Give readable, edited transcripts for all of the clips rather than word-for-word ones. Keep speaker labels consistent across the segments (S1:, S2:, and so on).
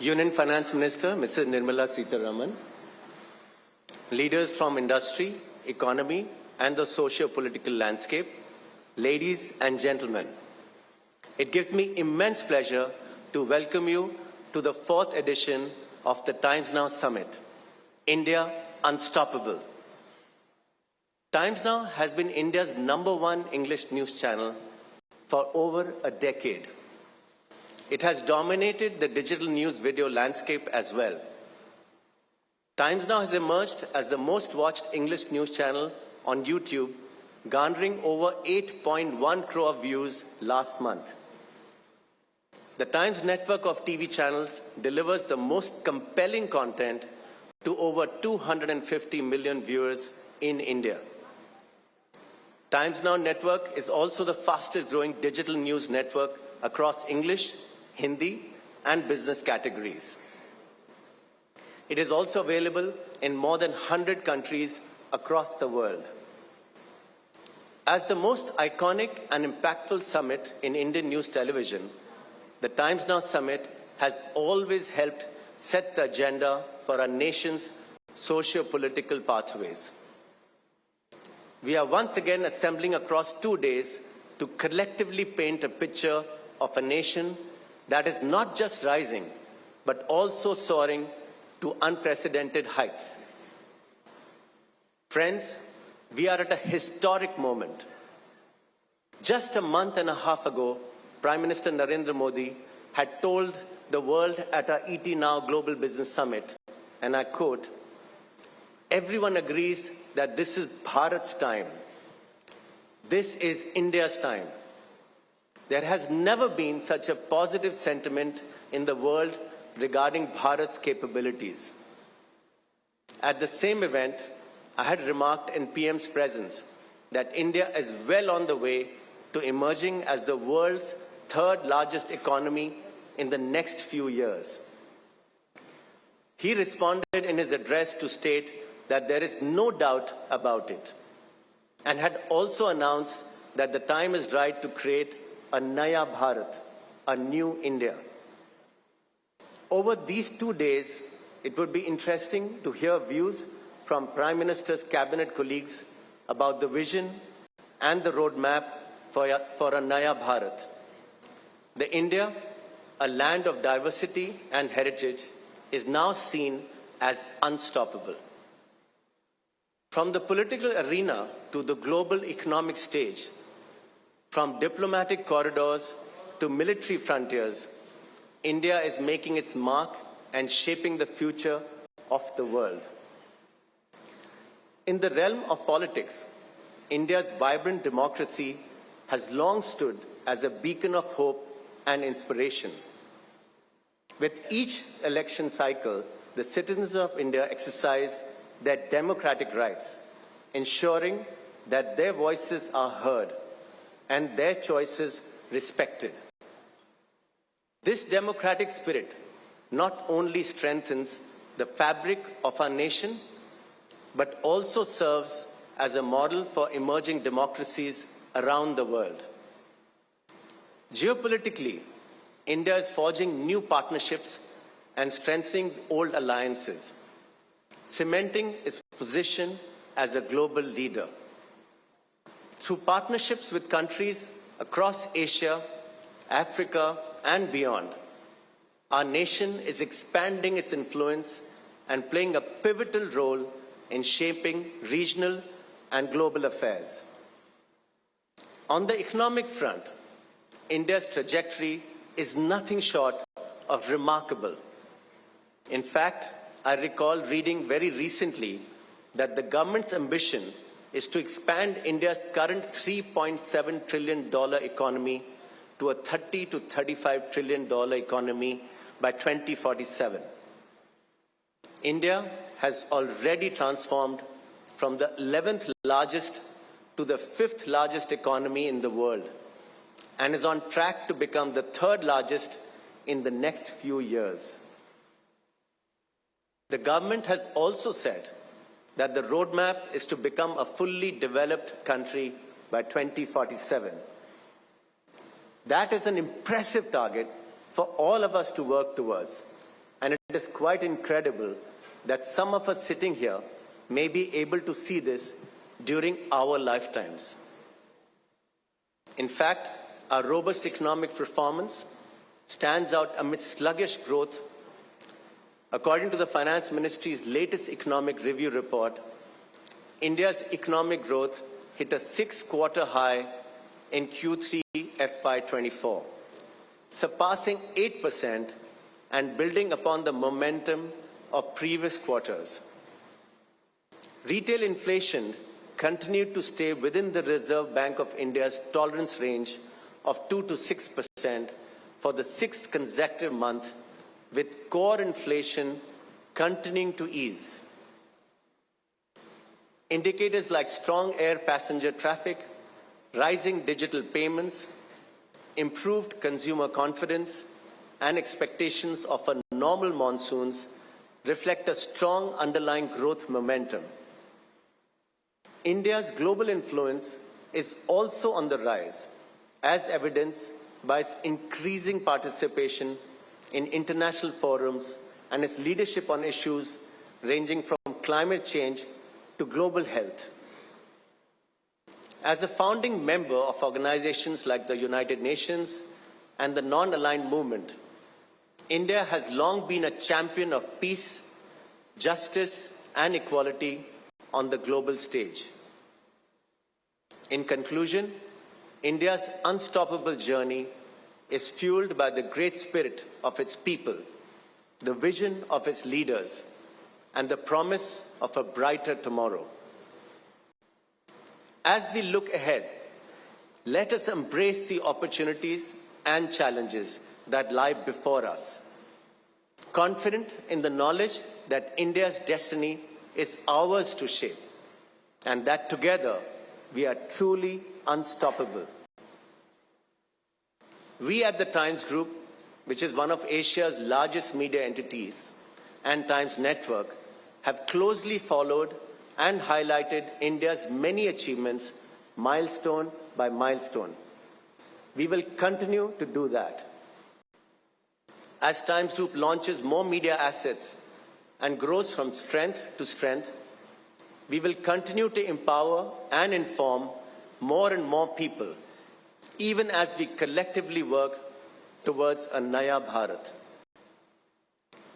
S1: Union Finance Minister, Mrs. Nirmala Sitharaman, leaders from industry, economy, and the socio-political landscape, ladies and gentlemen, it gives me immense pleasure to welcome you to the 4th edition of the Times Now Summit, India Unstoppable. Times Now has been India's #1 English news channel for over a decade. It has dominated the digital news video landscape as well. Times Now has emerged as the most watched English news channel on YouTube, garnering over 8.1 crore views last month. The Times network of TV channels delivers the most compelling content to over 250 million viewers in India. Times Now network is also the fastest growing digital news network across English, Hindi, and business categories. It is also available in more than 100 countries across the world. As the most iconic and impactful summit in Indian news television, the Times Now Summit has always helped set the agenda for our nation's socio-political pathways. We are once again assembling across 2 days to collectively paint a picture of a nation that is not just rising, but also soaring to unprecedented heights. Friends, we are at a historic moment. Just a month and a half ago, Prime Minister Narendra Modi had told the world at our ET Now Global Business Summit, and I quote, "Everyone agrees that this is Bharat's time. This is India's time. There has never been such a positive sentiment in the world regarding Bharat's capabilities." At the same event, I had remarked in PM's presence that India is well on the way to emerging as the world's 3rd largest economy in the next few years. He responded in his address to state that there is no doubt about it, and had also announced that the time is right to create a Naya Bharat, a new India. Over these 2 days, it would be interesting to hear views from Prime Minister's cabinet colleagues about the vision and the roadmap for a Naya Bharat. The India, a land of diversity and heritage, is now seen as unstoppable. From the political arena to the global economic stage, from diplomatic corridors to military frontiers, India is making its mark and shaping the future of the world. In the realm of politics, India's vibrant democracy has long stood as a beacon of hope and inspiration. With each election cycle, the citizens of India exercise their democratic rights, ensuring that their voices are heard and their choices respected. This democratic spirit not only strengthens the fabric of our nation, but also serves as a model for emerging democracies around the world. Geopolitically, India is forging new partnerships and strengthening old alliances, cementing its position as a global leader. Through partnerships with countries across Asia, Africa, and beyond, our nation is expanding its influence and playing a pivotal role in shaping regional and global affairs. On the economic front, India's trajectory is nothing short of remarkable. In fact, I recall reading very recently that the government's ambition is to expand India's current $3.7 trillion economy to a $30 to $35 trillion economy by 2047. India has already transformed from the 11th largest to the 5th largest economy in the world, and is on track to become the 3rd largest in the next few years. The government has also said that the roadmap is to become a fully developed country by 2047. That is an impressive target for all of us to work towards. And it is quite incredible that some of us sitting here may be able to see this during our lifetimes. In fact, our robust economic performance stands out amidst sluggish growth. According to the Finance Ministry's latest economic review report, India's economic growth hit a six-quarter high in Q3 FY24, surpassing 8% and building upon the momentum of previous quarters. Retail inflation continued to stay within the Reserve Bank of India's tolerance range of 2 to 6% for the sixth consecutive month, with core inflation continuing to ease. Indicators like strong air passenger traffic, rising digital payments, improved consumer confidence, and expectations of a normal monsoons reflect a strong underlying growth momentum. India's global influence is also on the rise, as evidenced by its increasing participation in international forums and its leadership on issues ranging from climate change to global health. As a founding member of organizations like the United Nations and the Non-Aligned Movement, India has long been a champion of peace, justice, and equality on the global stage. In conclusion, India's unstoppable journey is fueled by the great spirit of its people, the vision of its leaders, and the promise of a brighter tomorrow. As we look ahead, let us embrace the opportunities and challenges that lie before us, confident in the knowledge that India's destiny is ours to shape, and that together we are truly unstoppable. We at the Times Group, which is one of Asia's largest media entities, and Times Network, have closely followed and highlighted India's many achievements, milestone by milestone. We will continue to do that. As Times Group launches more media assets and grows from strength to strength, we will continue to empower and inform more and more people, even as we collectively work towards a Naya Bharat.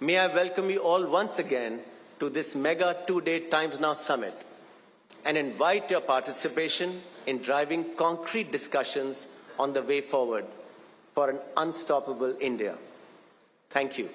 S1: May I welcome you all once again to this mega two-day Times Now Summit and invite your participation in driving concrete discussions on the way forward for an unstoppable India. Thank you.